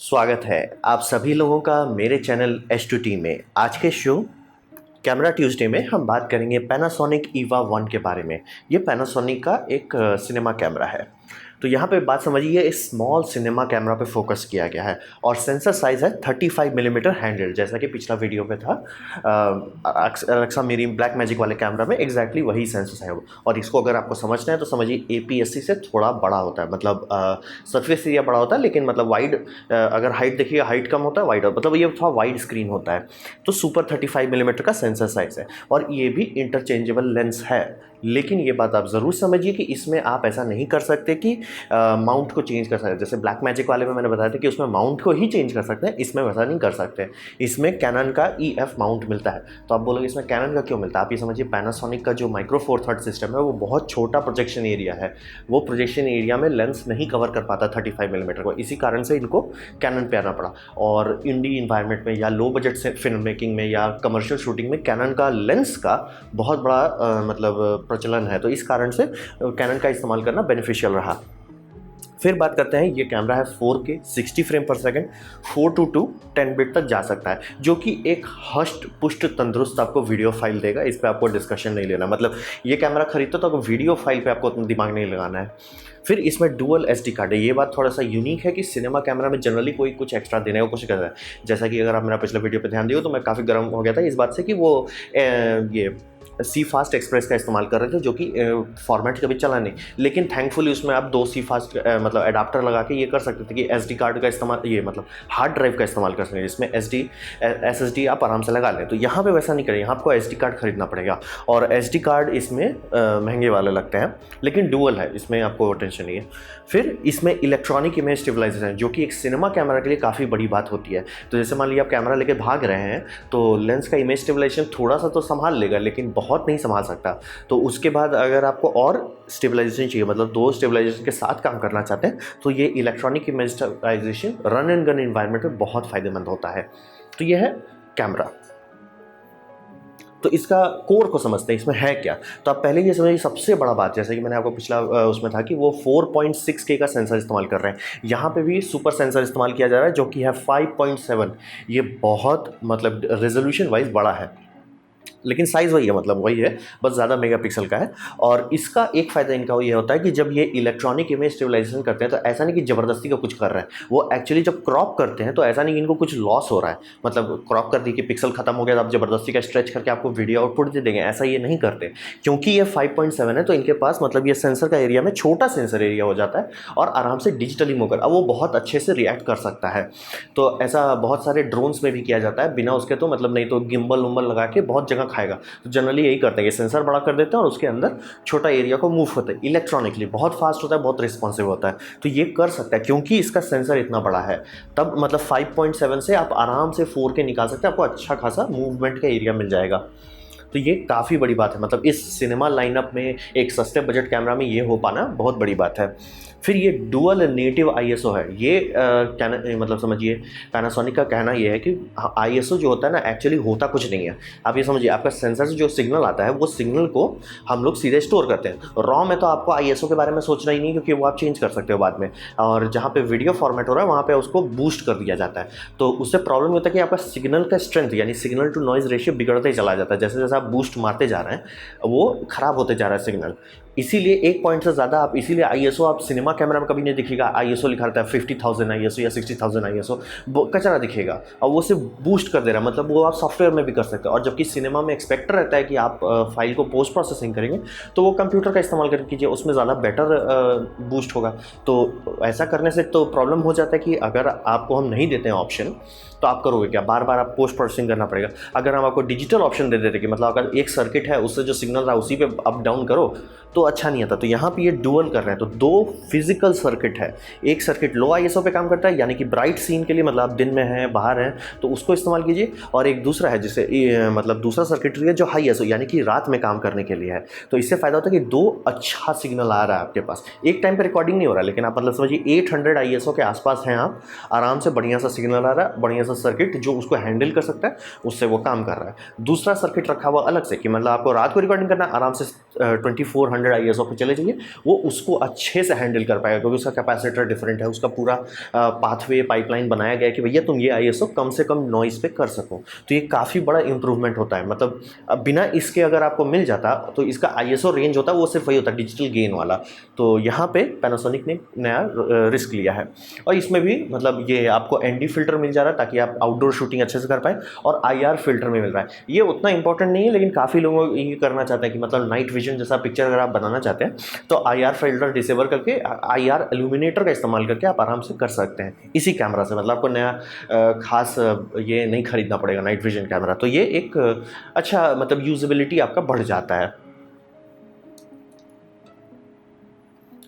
स्वागत है आप सभी लोगों का मेरे चैनल H2T में। आज के शो कैमरा ट्यूसडे में हम बात करेंगे पैनासोनिक ईवा 1 के बारे में। ये पैनासोनिक का एक सिनेमा कैमरा है। तो यहाँ पे बात समझिए, इस स्मॉल सिनेमा कैमरा पे फोकस किया गया है और सेंसर साइज़ है 35 मिलीमीटर हैंडेड, जैसा कि पिछला वीडियो पे था। अलेक्सा मेरी ब्लैक मैजिक वाले कैमरा में एग्जैक्टली वही सेंसर है वो। और इसको अगर आपको समझना है तो समझिए APS-C से थोड़ा बड़ा होता है, मतलब सरफेस एरिया बड़ा होता है, लेकिन मतलब वाइड अगर हाइट देखिए, हाइट कम होता है, वाइड मतलब ये थोड़ा वाइड स्क्रीन होता है। तो सुपर 35 मिलीमीटर का सेंसर साइज़ है और ये भी इंटरचेंजेबल लेंस है। लेकिन ये बात आप ज़रूर समझिए कि इसमें आप ऐसा नहीं कर सकते कि माउंट को चेंज कर सकते हैं। जैसे ब्लैक मैजिक वाले में मैंने बताया था कि उसमें माउंट को ही चेंज कर सकते हैं, इसमें वैसा नहीं कर सकते। इसमें कैनन का EF माउंट मिलता है। तो आप बोलोगे इसमें कैनन का क्यों मिलता है? आप ये समझिए, पैनासोनिक का जो माइक्रो फोर थर्ड सिस्टम है वो बहुत छोटा प्रोजेक्शन एरिया है। वो प्रोजेक्शन एरिया में लेंस नहीं कवर कर पाता 35 मिलीमीटर को, इसी कारण से इनको कैनन पे आना पड़ा। और इंडी इन्वायरमेंट में या लो बजट से फिल्म मेकिंग में या कमर्शियल शूटिंग में कैनन का लेंस का बहुत बड़ा मतलब प्रचलन है। तो इस कारण से कैनन का इस्तेमाल करना बेनिफिशियल रहा। फिर बात करते हैं, ये कैमरा है 4K 60 फ्रेम पर सेकंड 4:2 10 बिट तक जा सकता है, जो कि एक हष्ट पुष्ट तंदुरुस्त आपको वीडियो फाइल देगा। इस पे आपको डिस्कशन नहीं लेना, मतलब ये कैमरा खरीदते तो वीडियो फाइल पे आपको उतना दिमाग नहीं लगाना है। फिर इसमें डुअल SD कार्ड है। ये बात थोड़ा सा यूनिक है कि सिनेमा कैमरा में जनरली कोई कुछ एक्स्ट्रा देने की कोशिश करता है। जैसा कि अगर आप मेरा पिछले वीडियो पे ध्यान दिए तो मैं काफ़ी गर्म हो गया था इस बात से कि वो ये सी फास्ट एक्सप्रेस का इस्तेमाल कर रहे थे, जो कि फॉर्मेट कभी चला नहीं। लेकिन थैंकफुली उसमें आप 2 सी फास्ट मतलब एडाप्टर लगा के ये कर सकते थे कि SD कार्ड का इस्तेमाल, ये मतलब हार्ड ड्राइव का इस्तेमाल कर सकते हैं, जिसमें SSD आप आराम से लगा लें। तो यहाँ पे वैसा नहीं करें, यहाँ आपको SD कार्ड खरीदना पड़ेगा और SD कार्ड इसमें महंगे वाले लगते हैं, लेकिन डुअल है, इसमें आपको टेंशन नहीं है। फिर इसमें इलेक्ट्रॉनिक इमेज स्टेबलाइजेशन है, जो कि एक सिनेमा कैमरा के लिए काफ़ी बड़ी बात होती है। तो जैसे मान लीजिए आप कैमरा लेके भाग रहे हैं तो लेंस का इमेज स्टेबलाइजेशन थोड़ा सा तो संभाल लेगा, लेकिन बहुत नहीं संभाल सकता। तो उसके बाद अगर आपको और स्टेबलाइजेशन चाहिए, मतलब 2 स्टेबलाइजेशन के साथ काम करना चाहते हैं, तो ये electronic image stabilisation run and gun environment में बहुत फायदेमंद होता है। तो ये है कैमरा। तो इसका कोर को समझते हैं, इसमें है क्या। तो आप पहले ये समझिए, सबसे बड़ा बात, जैसे कि मैंने आपको पिछला उसमें था कि वो 4.6K का सेंसर इस्तेमाल कर रहे हैं। यहाँ पे भी सुपर सेंसर इस्तेमाल किया जा रहा है, जो कि है 5.7। ये बहुत मतलब रेजोल्यूशन वाइज बड़ा है, लेकिन साइज़ वही है, मतलब वही है, बस ज़्यादा मेगापिक्सल का है। और इसका एक फ़ायदा इनका ये होता है कि जब ये इलेक्ट्रॉनिक इमेज स्टेबलाइजेशन करते हैं तो ऐसा नहीं कि ज़बरदस्ती का कुछ कर रहे हैं, वो एक्चुअली जब क्रॉप करते हैं तो ऐसा नहीं कि इनको कुछ लॉस हो रहा है, मतलब क्रॉप कर दी कि पिक्सल खत्म हो गया तो आप ज़बरदस्ती का स्ट्रेच करके आपको वीडियो आउटपुट दे देंगे, ऐसा ये नहीं करते। क्योंकि ये 5.7 है तो इनके पास मतलब ये सेंसर का एरिया में छोटा सेंसर एरिया हो जाता है और आराम से डिजिटली मूव कर, अब वो बहुत अच्छे से रिएक्ट कर सकता है। तो ऐसा बहुत सारे ड्रोन्स में भी किया जाता है बिना उसके, तो मतलब नहीं तो गिम्बल उम्बल लगा के बहुत जगह खाएगा। तो जनरली यही करते हैं कि सेंसर बड़ा कर देते हैं और उसके अंदर छोटा एरिया को मूव होता है। इलेक्ट्रॉनिकली बहुत फास्ट होता है, बहुत रिस्पॉन्सिव होता है, तो ये कर सकता है क्योंकि इसका सेंसर इतना बड़ा है। तब मतलब 5.7 से आप आराम से 4K निकाल सकते हैं, आपको अच्छा खासा मूवमेंट का एरिया मिल जाएगा। तो ये काफ़ी बड़ी बात है, मतलब इस सिनेमा लाइनअप में एक सस्ते बजट कैमरा में ये हो पाना बहुत बड़ी बात है। फिर ये डुअल नेटिव ISO है। ये मतलब समझिए, पैनासोनिक का कहना ये है कि ISO जो होता है ना, एक्चुअली होता कुछ नहीं है। आप ये समझिए, आपका सेंसर से जो सिग्नल आता है वो सिग्नल को हम लोग सीधे स्टोर करते हैं। रॉ में तो आपको ISO के बारे में सोचना ही नहीं, क्योंकि वो आप चेंज कर सकते हो बाद में। और जहाँ पे वीडियो फॉर्मेट हो रहा है वहाँ पे उसको बूस्ट कर दिया जाता है। तो उससे प्रॉब्लम होता है कि आपका सिग्नल का स्ट्रेंथ यानी सिग्नल टू नॉइज़ रेशियो बिगड़ते ही चला जाता है। जैसे जैसे आप बूस्ट मारते जा रहे हैं वो ख़राब होते जा रहा है सिग्नल। इसीलिए 1 पॉइंट से ज़्यादा आप, इसीलिए ISO आप सिनेमा कैमरा में कभी नहीं दिखेगा ISO लिखा रहता है 50,000 ISO या 60,000 ISO, कचरा दिखेगा और वो सिर्फ बूस्ट कर दे रहा है, मतलब वो आप सॉफ्टवेयर में भी कर सकते हैं। और जबकि सिनेमा में एक्सपेक्टर रहता है कि आप फाइल को पोस्ट प्रोसेसिंग करेंगे तो वो कंप्यूटर का इस्तेमाल करके कीजिए, उसमें ज़्यादा बेटर बूस्ट होगा। तो ऐसा करने से तो प्रॉब्लम हो जाता है कि अगर आपको हम नहीं देते हैं ऑप्शन तो आप करोगे क्या, बार बार आप पोस्ट प्रोसेसिंग करना पड़ेगा। अगर हम आपको डिजिटल ऑप्शन दे देते कि मतलब अगर एक सर्किट है उससे जो सिग्नल रहा उसी पे अप डाउन करो तो अच्छा नहीं आता। तो यहाँ पे ये डुअल कर रहे हैं, तो 2 फिजिकल सर्किट है। एक सर्किट लो ISO पे काम करता है यानी कि ब्राइट सीन के लिए, मतलब आप दिन में हैं बाहर हैं तो उसको इस्तेमाल कीजिए, और एक दूसरा है जिसे मतलब दूसरा सर्किटरी है जो हाई ISO यानी कि रात में काम करने के लिए है। तो इससे फ़ायदा होता है कि 2 अच्छा सिग्नल आ रहा है आपके पास, एक टाइम पर रिकॉर्डिंग नहीं हो रहा है, लेकिन आप मतलब समझिए 800 ISO के आसपास हैं आप, आराम से बढ़िया सा सिग्नल आ रहा है, बढ़िया सा सर्किट जो उसको हैंडल कर सकता है उससे वो काम कर रहा है। दूसरा सर्किट रखा हुआ अलग से कि मतलब आपको रात को रिकॉर्डिंग करना है, आराम से 2400 200 ISO पे चले जाइए, वो उसको अच्छे से हैंडल कर पाएगा, क्योंकि उसका कैपेसिटर डिफरेंट है, उसका पूरा पाथवे पाइपलाइन बनाया गया है कि भैया तुम ये ISO कम से कम नॉइज़ पे कर सको। तो ये काफ़ी बड़ा इंप्रूवमेंट होता है। मतलब बिना इसके अगर आपको मिल जाता तो इसका ISO रेंज होता वो सिर्फ वही होता, डिजिटल गेन वाला। तो यहाँ पे पैनासोनिक ने नया रिस्क लिया है, और इसमें भी मतलब ये आपको ND फिल्टर मिल जा रहा है ताकि आप आउटडोर शूटिंग अच्छे से कर पाए, और IR फिल्टर में मिल रहा है। ये उतना इंपॉर्टेंट नहीं है, लेकिन काफ़ी लोग ये करना चाहते हैं कि मतलब नाइट विजन जैसा पिक्चर अगर आप बनाना चाहते हैं तो IR फिल्टर डिसेबल करके IR इल्यूमिनेटर का इस्तेमाल करके आप आराम से कर सकते हैं इसी कैमरा से। मतलब आपको नया खास ये नहीं खरीदना पड़ेगा नाइट विजन कैमरा। तो ये एक अच्छा मतलब यूजेबिलिटी आपका बढ़ जाता है।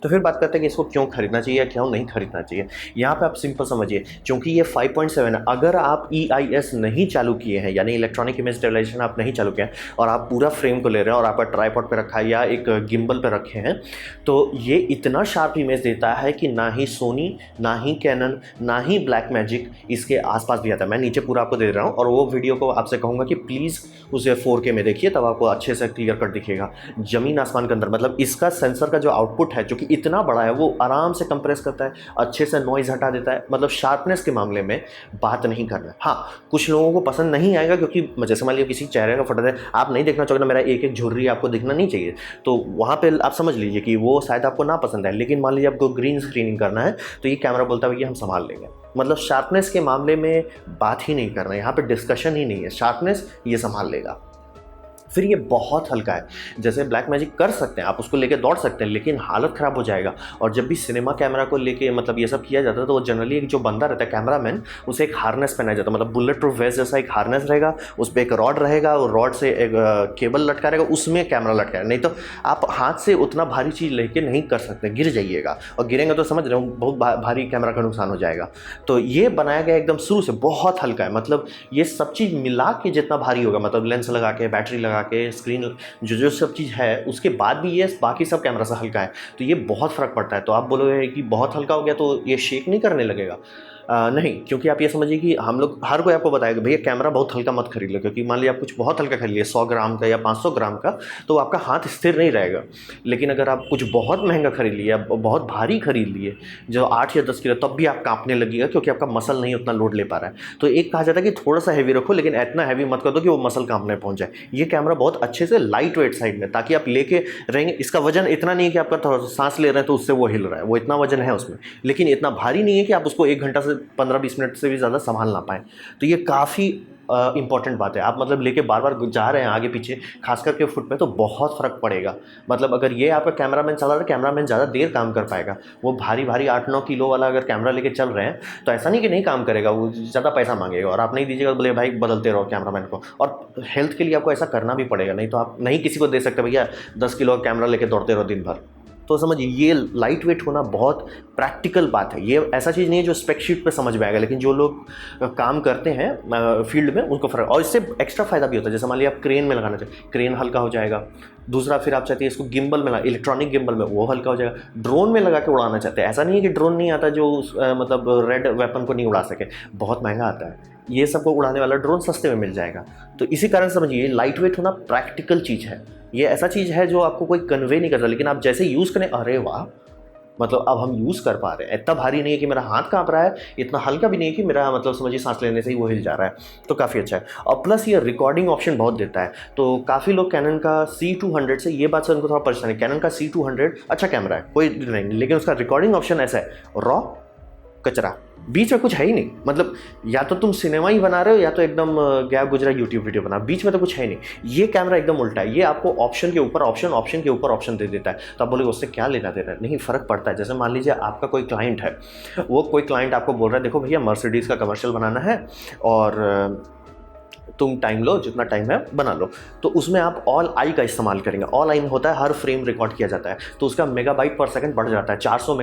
तो फिर बात करते हैं कि इसको क्यों खरीदना चाहिए या क्यों नहीं खरीदना चाहिए। यहाँ पे आप सिंपल समझिए, क्योंकि ये 5.7 है, अगर आप EIS नहीं चालू किए हैं यानी इलेक्ट्रॉनिक इमेज स्टेबलाइजेशन आप नहीं चालू किए हैं और आप पूरा फ्रेम को ले रहे हैं और आपका ट्राइपॉड पे रखा है या एक गिम्बल पे रखे हैं, तो ये इतना शार्प इमेज देता है कि ना ही सोनी, ना ही कैनन, ना ही ब्लैक मैजिक इसके आसपास भी आता है। मैं नीचे पूरा आपको दे रहा हूँ, और वो वीडियो को आपसे कहूँगा कि प्लीज़ उसे 4K में देखिए, तब आपको अच्छे से क्लियर कट दिखेगा। ज़मीन आसमान के अंदर मतलब इसका सेंसर का जो आउटपुट है, जो कि इतना बड़ा है, वो आराम से कंप्रेस करता है, अच्छे से नॉइज़ हटा देता है। मतलब शार्पनेस के मामले में बात नहीं करना है। हाँ, कुछ लोगों को पसंद नहीं आएगा, क्योंकि जैसे मान लीजिए किसी चेहरे का फोटो है, आप नहीं देखना चाहोगे ना मेरा एक एक झुर्री आपको दिखना नहीं चाहिए, तो वहाँ पे आप समझ लीजिए कि वो शायद आपको ना पसंद है। लेकिन मान लीजिए आपको ग्रीन स्क्रीनिंग करना है तो ये कैमरा बोलता है कि हम संभाल लेंगे। मतलब शार्पनेस के मामले में बात ही नहीं करना है, यहाँ पे डिस्कशन ही नहीं है, शार्पनेस ये संभाल लेगा। फिर ये बहुत हल्का है, जैसे ब्लैक मैजिक कर सकते हैं आप, उसको लेके दौड़ सकते हैं, लेकिन हालत ख़राब हो जाएगा। और जब भी सिनेमा कैमरा को लेके मतलब ये सब किया जाता है, तो वो जनरली एक जो बंदा रहता है कैमरामैन, उसे एक हार्नेस पहनाया जाता है, मतलब बुलेट प्रूफ वेस्ट जैसा एक हार्नेस रहेगा, उस पर एक रॉड रहेगा, और रॉड से एक केबल लटका रहेगा, उसमें कैमरा लटका है। नहीं तो आप हाथ से उतना भारी चीज़ लेके नहीं कर सकते, गिर जाइएगा, और गिरेंगे तो समझ रहे हो बहुत भारी कैमरा का नुकसान हो जाएगा। तो ये बनाया गया एकदम शुरू से बहुत हल्का है, मतलब ये सब चीज़ मिला के जितना भारी होगा, मतलब लेंस लगा के, बैटरी लगा के, स्क्रीन जो सब चीज़ है, उसके बाद भी ये बाकी सब कैमरा से हल्का है, तो ये बहुत फ़र्क पड़ता है। तो आप बोलोगे कि बहुत हल्का हो गया तो ये शेक नहीं करने लगेगा? नहीं, क्योंकि आप ये समझिए कि हम लोग हर कोई आपको बताएगा भैया कैमरा बहुत हल्का मत खरीद लो, क्योंकि मान लीजिए आप कुछ बहुत हल्का खरीद लिए 100 ग्राम का या 500 ग्राम का, तो आपका हाथ स्थिर नहीं रहेगा। लेकिन अगर आप कुछ बहुत महंगा खरीद लिए, बहुत भारी खरीद लिए जो 8 या 10 किलो, तब भी आप कांपने लगेगा, क्योंकि आपका मसल नहीं उतना लोड ले पा रहा है। तो एक कहा जाता है कि थोड़ा सा हैवी रखो, लेकिन इतना हैवी मत कर दो कि वो मसल कांपने पहुंच जाए। ये कैमरा बहुत अच्छे से लाइट वेट साइड में, ताकि आप लेके रहेंगे। इसका वजन इतना नहीं है कि आपका थोड़ा सा सांस ले रहे हैं तो उससे वो हिल रहा है, वो इतना वजन है उसमें, लेकिन इतना भारी नहीं है कि आप उसको 1 घंटा से 15-20 मिनट से भी ज़्यादा संभाल ना पाएँ। तो ये काफ़ी इंपॉर्टेंट बात है। आप मतलब लेके बार बार जा रहे हैं आगे पीछे, खास करके फुट पे, तो बहुत फ़र्क पड़ेगा। मतलब अगर ये आपका कैमरामैन चला रहा है, कैमरामैन ज़्यादा देर काम कर पाएगा। वो भारी भारी 8-9 किलो वाला अगर कैमरा लेके चल रहे हैं, तो ऐसा नहीं कि नहीं काम करेगा, वो ज़्यादा पैसा मांगेगा, और आप नहीं दीजिएगा तो बोले भाई बदलते रहो कैमरामैन को। और हेल्थ के लिए आपको ऐसा करना भी पड़ेगा, नहीं तो आप नहीं किसी को दे सकते भैया 10 किलो का कैमरा लेके दौड़ते रहो दिन भर। तो समझिए ये लाइट वेट होना बहुत प्रैक्टिकल बात है। ये ऐसा चीज़ नहीं है जो स्पेकशीट पे समझ में आएगा, लेकिन जो लोग काम करते हैं फील्ड में उनको फ़र्क। और इससे एक्स्ट्रा फ़ायदा भी होता है, जैसे मान लीजिए आप क्रेन में लगाना चाहिए, क्रेन हल्का हो जाएगा। दूसरा, फिर आप चाहते हैं इसको गिम्बल में लगा, इलेक्ट्रॉनिक गिम्बल में, वो हल्का हो जाएगा। ड्रोन में लगा के उड़ाना चाहते हैं, ऐसा नहीं है कि ड्रोन नहीं आता जो मतलब रेड वेपन को नहीं उड़ा सके, बहुत महंगा आता है। ये सबको उड़ाने वाला ड्रोन सस्ते में मिल जाएगा। तो इसी कारण समझिए लाइट वेट होना प्रैक्टिकल चीज़ है। ये ऐसा चीज़ है जो आपको कोई कन्वे नहीं करता, लेकिन आप जैसे यूज़ करें, अरे वाह, मतलब अब हम यूज़ कर पा रहे हैं। इतना भारी नहीं है कि मेरा हाथ कांप रहा है, इतना हल्का भी नहीं है कि मेरा मतलब समझिए सांस लेने से ही वो हिल जा रहा है। तो काफ़ी अच्छा है। और प्लस ये रिकॉर्डिंग ऑप्शन बहुत देता है। तो काफ़ी लोग कैनन का C200 से ये बात से उनको थोड़ा परेशानी है। कैनन का C200 अच्छा कैमरा है, कोई नहीं, लेकिन उसका रिकॉर्डिंग ऑप्शन ऐसा है, रॉ कचरा, बीच में कुछ है ही नहीं। मतलब या तो तुम सिनेमा ही बना रहे हो, या तो एकदम गया गुजरा यूट्यूब वीडियो बना, बीच में तो कुछ है नहीं। ये कैमरा एकदम उल्टा है, ये आपको ऑप्शन के ऊपर ऑप्शन, ऑप्शन के ऊपर ऑप्शन दे देता है। तो आप बोले उससे क्या लेना देना है? नहीं, फ़र्क पड़ता है। जैसे मान लीजिए आपका कोई क्लाइंट है, वो कोई क्लाइंट आपको बोल रहा है देखो भैया मर्सिडीज़ का कमर्शियल बनाना है, और तुम टाइम लो, जितना टाइम है बना लो। तो उसमें आप ऑल आई का इस्तेमाल करेंगे। ऑल आई में होता है हर फ्रेम रिकॉर्ड किया जाता है, तो उसका मेगाबाइट पर सेकंड बढ़ जाता है, 400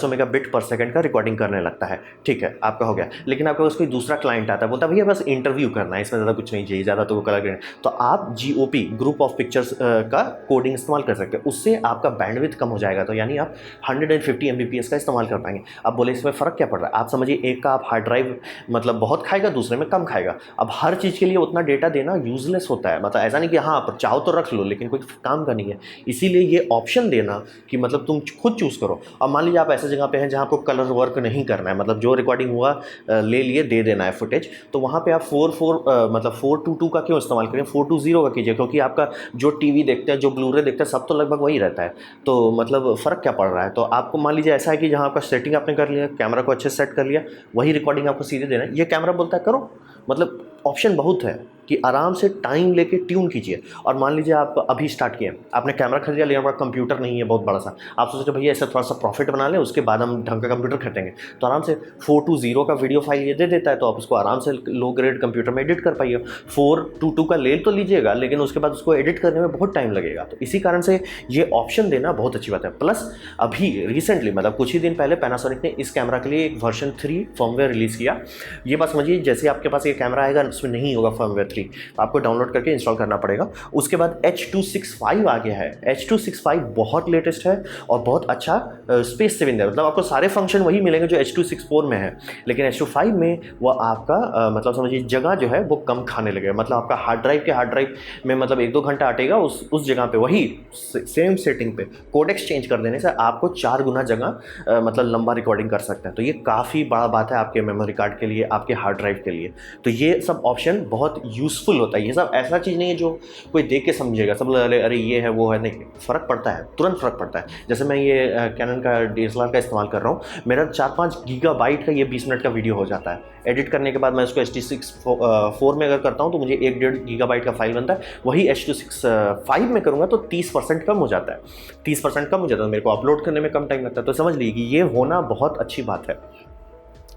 मेगाबिट पर सेकंड का रिकॉर्डिंग करने लगता है। ठीक है, आपका हो गया। लेकिन आपका कोई दूसरा क्लाइंट आता है, बोलता है भैया बस इंटरव्यू करना है, इसमें ज़्यादा कुछ नहीं चाहिए, ज़्यादा तो वो कलर ग्रेड। तो आप GOP, ग्रुप ऑफ पिक्चर्स का कोडिंग इस्तेमाल कर सकते हैं, उससे आपका बैंडविड्थ कम हो जाएगा। तो यानी आप 150 Mbps का इस्तेमाल कर पाएंगे। अब बोले इसमें फ़र्क क्या पड़ रहा है? आप समझिए एक का आप हार्ड ड्राइव मतलब बहुत खाएगा, दूसरे में कम खाएगा। दिखाएगा। अब हर चीज़ के लिए उतना डेटा देना यूजलेस होता है, मतलब ऐसा नहीं कि हाँ आप चाहो तो रख लो लेकिन कोई काम का नहीं है। इसीलिए ये ऑप्शन देना कि मतलब तुम खुद चूज़ करो। अब मान लीजिए आप ऐसे जगह पे हैं जहाँ आपको कलर वर्क नहीं करना है, मतलब जो रिकॉर्डिंग हुआ ले लिए दे देना है फुटेज, तो वहाँ पे आप 4:2:2 का क्यों इस्तेमाल करें, 4:2:0 का कीजिए, क्योंकि आपका जो टीवी देखते हैं, जो ब्लूरे देखते हैं, सब तो लगभग वही रहता है। तो मतलब फ़र्क क्या पड़ रहा है। तो आपको मान लीजिए ऐसा है कि जहाँ आपका सेटिंग आपने कर लिया, कैमरा को अच्छे से सेट कर लिया, वही रिकॉर्डिंग आपको सीधे देना है, ये कैमरा बोलता है करो। मतलब ऑप्शन बहुत है कि आराम से टाइम लेके ट्यून कीजिए। और मान लीजिए आप अभी स्टार्ट किए, आपने कैमरा खरीद लिया लेकिन आपका कंप्यूटर नहीं है बहुत बड़ा सा, आप सोचते भैया ऐसा थोड़ा सा प्रॉफिट बना लें, उसके बाद हम ढंग का कंप्यूटर खरीदेंगे, तो आराम से 4:2:0 का वीडियो फाइल ये दे देता है, तो आप उसको आराम से लो ग्रेड कंप्यूटर में एडिट कर पाइए। 4:2:2 का ले तो लीजिएगा लेकिन उसके बाद उसको एडिट करने में बहुत टाइम लगेगा। तो इसी कारण से ये ऑप्शन देना बहुत अच्छी बात है। प्लस अभी रिसेंटली मतलब कुछ ही दिन पहले पैनासोनिक ने इस कैमरा के लिए एक वर्जन 3 फर्मवेयर रिलीज़ किया। ये बात समझिए, जैसे आपके पास ये कैमरा आएगा उसमें नहीं होगा फर्मवेयर 3, आपको डाउनलोड करके इंस्टॉल करना पड़ेगा। उसके बाद H.265 आ गया है। H.265 बहुत लेटेस्ट है और बहुत अच्छा स्पेस सेविंग है, मतलब आपको सारे फंक्शन वही मिलेंगे जो H.264 में है, लेकिन H.265 में वो आपका मतलब समझिए जगह जो है वो कम खाने लगेगा। मतलब आपका हार्ड ड्राइव में मतलब 1-2 घंटा अटेगा, उस जगह पे वही सेम सेटिंग पे कोडेक्स चेंज कर देने से आपको 4 गुना जगह मतलब लंबा रिकॉर्डिंग कर सकते हैं। तो ये काफ़ी बड़ा बात है आपके मेमोरी कार्ड के लिए, आपके हार्ड ड्राइव के लिए। तो ये सब ऑप्शन बहुत यूज़फुल होता है। ये सब ऐसा चीज़ नहीं है जो कोई देख के समझेगा, सब अरे ये है वो है, नहीं, फ़र्क पड़ता है, तुरंत फ़र्क पड़ता है। जैसे मैं ये कैनन का DSLR का इस्तेमाल कर रहा हूँ, मेरा 4-5 गीगाबाइट का ये 20 मिनट का वीडियो हो जाता है। एडिट करने के बाद मैं इसको H.264 में अगर करता हूँ तो मुझे 1-1.5 गीगाबाइट का फाइल बनता है। वही H.265 में करूँगा तो 30% कम हो जाता है, 30% कम हो जाता है, मेरे को अपलोड करने में कम टाइम लगता है। तो समझ लीजिए कि ये होना बहुत अच्छी बात है।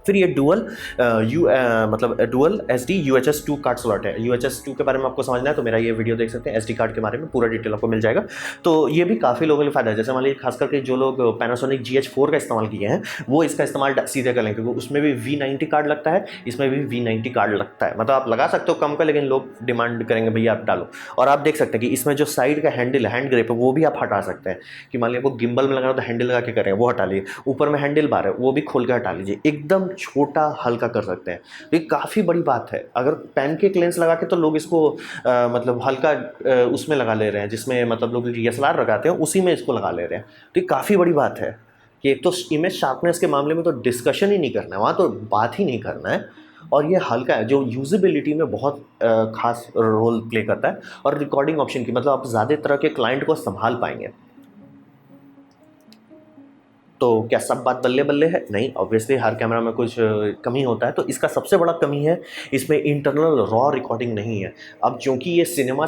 फिर ये मतलब dual SD UHS 2 card slot है। UHS 2 के बारे में आपको समझना है तो मेरा ये वीडियो देख सकते हैं, SD कार्ड के बारे में पूरा डिटेल आपको मिल जाएगा। तो ये भी काफ़ी लोगों के लिए फ़ायदा है। जैसे मान लीजिए खास करके जो लोग पैनासोनिक GH4 का इस्तेमाल किए हैं वो इसका इस्तेमाल सीधे कर लेंगे, क्योंकि उसमें भी V90 कार्ड लगता है, इसमें भी V90 कार्ड लगता है। मतलब आप लगा सकते हो कम का, लेकिन लोग डिमांड करेंगे भैया आप डालो। और आप देख सकते हैं कि इसमें जो साइड का हैंडल हैंड ग्रिप है वो भी आप हटा सकते हैं, कि मान लीजिए आपको गिम्बल में लगाना तो हैंडल लगा के करें, वो हटा लीजिए। ऊपर में हैंडल बार है वो भी खोल के हटा लीजिए, एकदम छोटा हल्का कर सकते हैं। तो ये काफ़ी बड़ी बात है। अगर पैनकेक लेंस लगा के तो लोग इसको मतलब हल्का उसमें लगा ले रहे हैं, जिसमें मतलब लोग DSLR लगाते हैं उसी में इसको लगा ले रहे हैं। तो ये काफ़ी बड़ी बात है कि एक तो इमेज शार्पनेस के मामले में तो डिस्कशन ही नहीं करना है, वहाँ तो बात ही नहीं करना है। और ये हल्का है जो यूजेबिलिटी में बहुत खास रोल प्ले करता है। और रिकॉर्डिंग ऑप्शन की मतलब आप ज़्यादा तरह के क्लाइंट को संभाल पाएंगे। तो क्या सब बात बल्ले बल्ले है? नहीं, ऑब्वियसली हर कैमरा में कुछ कमी होता है। तो इसका सबसे बड़ा कमी है इसमें इंटरनल रॉ रिकॉर्डिंग नहीं है। अब क्योंकि ये सिनेमा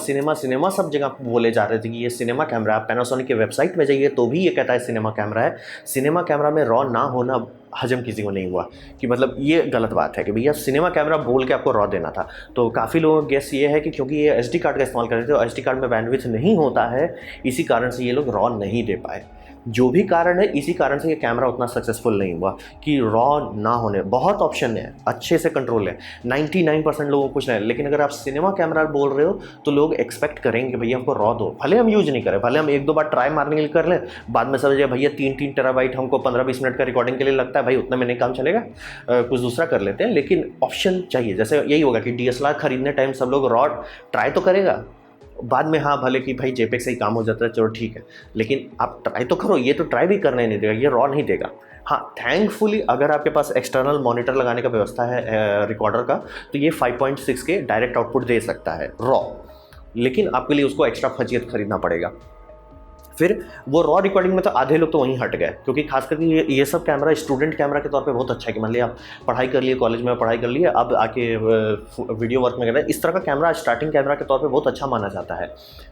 सब जगह बोले जा रहे थे कि ये सिनेमा कैमरा, आप पैनासोनिक के वेबसाइट में जाइए तो भी ये कहता है सिनेमा कैमरा है। सिनेमा कैमरा में रॉ ना होना हजम किसी को नहीं हुआ, कि मतलब ये गलत बात है कि भैया सिनेमा कैमरा बोल के आपको रॉ देना था। तो काफ़ी लोगों का गेस ये है कि क्योंकि ये SD कार्ड का इस्तेमाल कर रहे थे और SD कार्ड में बैंडविड्थ नहीं होता है, इसी कारण से ये लोग रॉ नहीं दे पाए। जो भी कारण है इसी कारण से ये कैमरा उतना सक्सेसफुल नहीं हुआ कि रॉ ना होने। बहुत ऑप्शन है, अच्छे से कंट्रोल है, 99% लोगों को कुछ नहीं है। लेकिन अगर आप सिनेमा कैमरा बोल रहे हो तो लोग एक्सपेक्ट करेंगे भैया हमको रॉ दो, भले हम यूज नहीं करें, भले हम 1-2 बार ट्राई मारने के लिए कर लें, बाद में समझिए भैया 3-3 टेराबाइट हमको 15-20 मिनट का रिकॉर्डिंग के लिए लगता है, भाई उतना में नहीं काम चलेगा, कुछ दूसरा कर लेते हैं। लेकिन ऑप्शन चाहिए। जैसे यही होगा कि DSLR खरीदने टाइम सब लोग रॉ ट्राई तो करेगा, बाद में हाँ भले कि भाई JPEG से ही काम हो जाता है, चलो ठीक है, लेकिन आप ट्राई तो करो। ये तो ट्राई भी करने नहीं देगा, ये रॉ नहीं देगा। हाँ, थैंकफुली अगर आपके पास एक्सटर्नल मॉनिटर लगाने का व्यवस्था है रिकॉर्डर का, तो ये 5.6 के डायरेक्ट आउटपुट दे सकता है रॉ, लेकिन आपके लिए उसको एक्स्ट्रा फजीयत खरीदना पड़ेगा। फिर वो रॉ रिकॉर्डिंग में तो आधे लोग तो वहीं हट गए, क्योंकि खास करके ये सब कैमरा स्टूडेंट कैमरा के तौर पे बहुत अच्छा है कि मान लिया आप पढ़ाई कर लिए, कॉलेज में पढ़ाई कर लिए, अब आके वीडियो वर्क में कर रहे हैं, इस तरह का कैमरा स्टार्टिंग कैमरा के तौर पे बहुत अच्छा माना जाता है।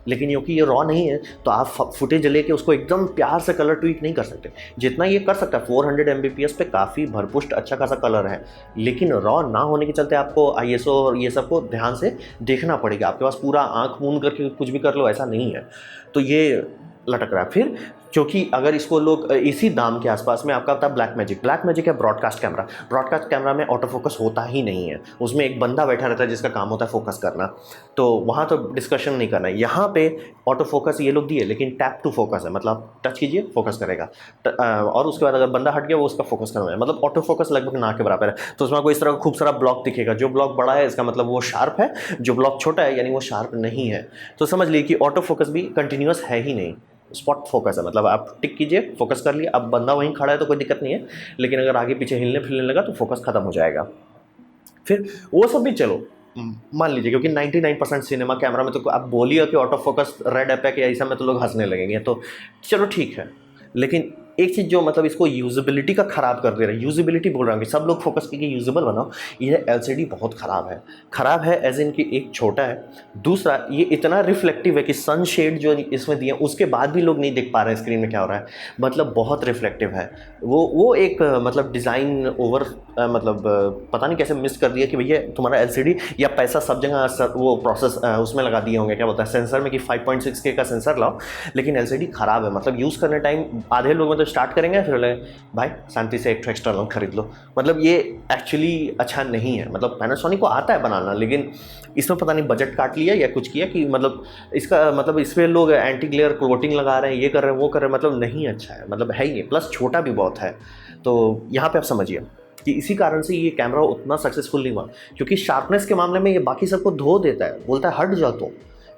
लेकिन क्योंकि ये रॉ नहीं है तो आप फुटेज लेके उसको एकदम प्यार से कलर ट्वीक नहीं कर सकते। जितना ये कर सकता है 400 Mbps पे काफ़ी भरपुष्ट अच्छा खासा कलर है, लेकिन रॉ ना होने के चलते आपको ISO और ये सब को ध्यान से देखना पड़ेगा। आपके पास पूरा आँख मूंद करके कुछ भी कर लो ऐसा नहीं है, तो ये लटक रहा है। फिर क्योंकि अगर इसको लोग इसी दाम के आसपास में आपका होता है ब्लैक मैजिक है ब्रॉडकास्ट कैमरा में ऑटो फोकस होता ही नहीं है, उसमें एक बंदा बैठा रहता है जिसका काम होता है फोकस करना, तो वहाँ तो डिस्कशन नहीं करना है। यहाँ पे ऑटो फोकस ये लोग दिए, लेकिन टैप टू फोकस है, मतलब टच कीजिए फोकस करेगा, और उसके बाद अगर बंदा हट गया वो उसका फोकस करना है, मतलब ऑटो फोकस लगभग ना के बराबर है। तो उसमें आपको इस तरह का खूब सारा ब्लॉक दिखेगा, जो ब्लॉक बड़ा है इसका मतलब वो शार्प है, जो ब्लॉक छोटा है यानी वो शार्प नहीं है। तो समझ लीजिए कि ऑटो फोकस भी कंटिन्यूस है ही नहीं, स्पॉट फोकस है, मतलब आप टिक कीजिए फोकस कर लिया, अब बंदा वहीं खड़ा है तो कोई दिक्कत नहीं है, लेकिन अगर आगे पीछे हिलने फिरने लगा तो फोकस खत्म हो जाएगा। फिर वो सब भी चलो मान लीजिए, क्योंकि 99% सिनेमा कैमरा में तो आप बोलिए कि ऑटो फोकस रेड एपेक या ऐसा में तो लोग हंसने लगेंगे, तो चलो ठीक है। लेकिन एक चीज़ जो मतलब इसको यूजेबिलिटी का ख़राब कर दे रहा है, यूजेबिलिटी बोल रहा हूँ कि सब लोग फोकस करके यूजेबल बनाओ, ये एलसीडी बहुत ख़राब है एज इन कि एक छोटा है, दूसरा ये इतना रिफ्लेक्टिव है कि सन शेड जो इसमें दिया उसके बाद भी लोग नहीं देख पा रहे हैं स्क्रीन में क्या हो रहा है, मतलब बहुत रिफ्लेक्टिव है। वो एक मतलब डिज़ाइन ओवर मतलब पता नहीं कैसे मिस कर दिया कि भैया तुम्हारा एलसीडी या पैसा सब जगह वो प्रोसेस उसमें लगा दिए होंगे, क्या बोलता है सेंसर में, कि 5.6K का सेंसर लाओ, लेकिन एलसीडी ख़राब है, मतलब यूज़ करने टाइम आधे लोग मतलब स्टार्ट करेंगे फिर बोले भाई शांति से एक एक्स्टर्नल खरीद लो, मतलब ये एक्चुअली अच्छा नहीं है। मतलब पैनासोनिक को आता है बनाना, लेकिन इसमें पता नहीं बजट काट लिया या कुछ किया कि मतलब इसका मतलब इस पर लोग एंटी ग्लेयर कोटिंग लगा रहे हैं, ये कर रहे हैं वो कर रहे हैं, मतलब नहीं अच्छा है, मतलब है ही नहीं, प्लस छोटा भी बहुत है। तो यहाँ पे आप समझिए कि इसी कारण से ये कैमरा उतना सक्सेसफुल नहीं हुआ, क्योंकि शार्पनेस के मामले में ये बाकी सबको धो देता है, बोलता है हट जाओ तो,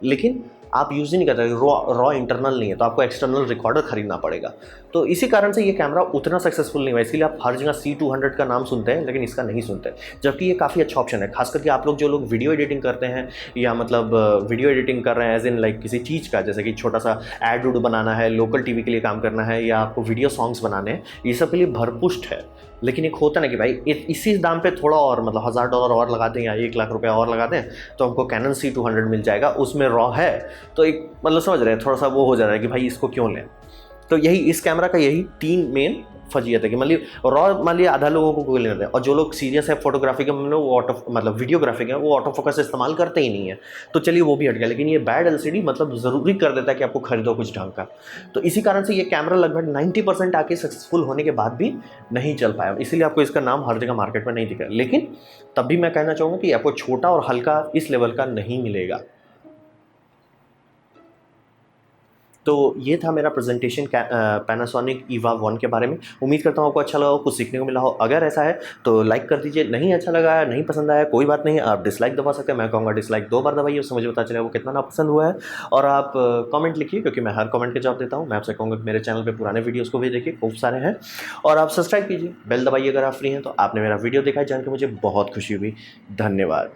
लेकिन आप यूज़ ही नहीं करते, रॉ इंटरनल नहीं है, तो आपको एक्सटर्नल रिकॉर्डर खरीदना पड़ेगा। तो इसी कारण से ये कैमरा उतना सक्सेसफुल नहीं हुआ, इसीलिए आप हर जगह C200 का नाम सुनते हैं लेकिन इसका नहीं सुनते, जबकि ये काफ़ी अच्छा ऑप्शन है, खास करके आप लोग जो लोग वीडियो एडिटिंग करते हैं, या मतलब वीडियो एडिटिंग कर रहे हैं एज इन लाइक किसी चीज़ का, जैसे कि छोटा सा एड उड बनाना है, लोकल टीवी के लिए काम करना है, या आपको वीडियो सॉन्ग्स बनाने हैं, ये सब के लिए भरपुष्ट है। लेकिन एक होता ना कि भाई इसी दाम पे थोड़ा और मतलब $1000 और लगा दें या 1 लाख रुपया और लगा दें तो हमको कैनन C200 मिल जाएगा, उसमें रॉ है, तो एक मतलब समझ रहे हैं थोड़ा सा वो हो जा रहा है कि भाई इसको क्यों लें। तो यही इस कैमरा का यही 3 मेन फजीयत है कि मान लिया आधा लोगों को कोई लेना है, और जो लोग सीरियस है फोटोग्राफी के मामले में वो मतलब वीडियोग्राफी का वो ऑटो फोकस इस्तेमाल करते ही नहीं है, तो चलिए वो भी हट गया। लेकिन ये बैड एलसीडी मतलब ज़रूरी कर देता है कि आपको खरीदो कुछ ढंग का। तो इसी कारण से ये कैमरा लगभग 90% आके सक्सेसफुल होने के बाद भी नहीं चल पाया, इसीलिए आपको इसका नाम हर जगह मार्केट में नहीं दिखा। लेकिन तब भी मैं कहना चाहूँगा कि आपको छोटा और हल्का इस लेवल का नहीं मिलेगा। तो ये था मेरा प्रेजेंटेशन पैनासोनिक ईवा 1 के बारे में। उम्मीद करता हूँ आपको अच्छा लगा हो, कुछ सीखने को मिला हो। अगर ऐसा है तो लाइक कर दीजिए, नहीं अच्छा लगा नहीं पसंद आया कोई बात नहीं, आप डिसलाइक दबा सकते हैं, मैं कहूँगा डिसलाइक 2 बार दबाइए, उससे मुझे पता चलेगा वो कितना ना पसंद हुआ है। और आप कमेंट लिखिए, क्योंकि मैं हर कमेंट के जवाब देता हूँ। मैं आपसे कहूँगा कि मेरे चैनल पर पुराने वीडियोज़ को भी देखिए, खूब सारे हैं, और आप सब्सक्राइब कीजिए, बेल दबाइए अगर आप फ्री हैं तो। आपने मेरा वीडियो देखा है जान के मुझे बहुत खुशी हुई, धन्यवाद।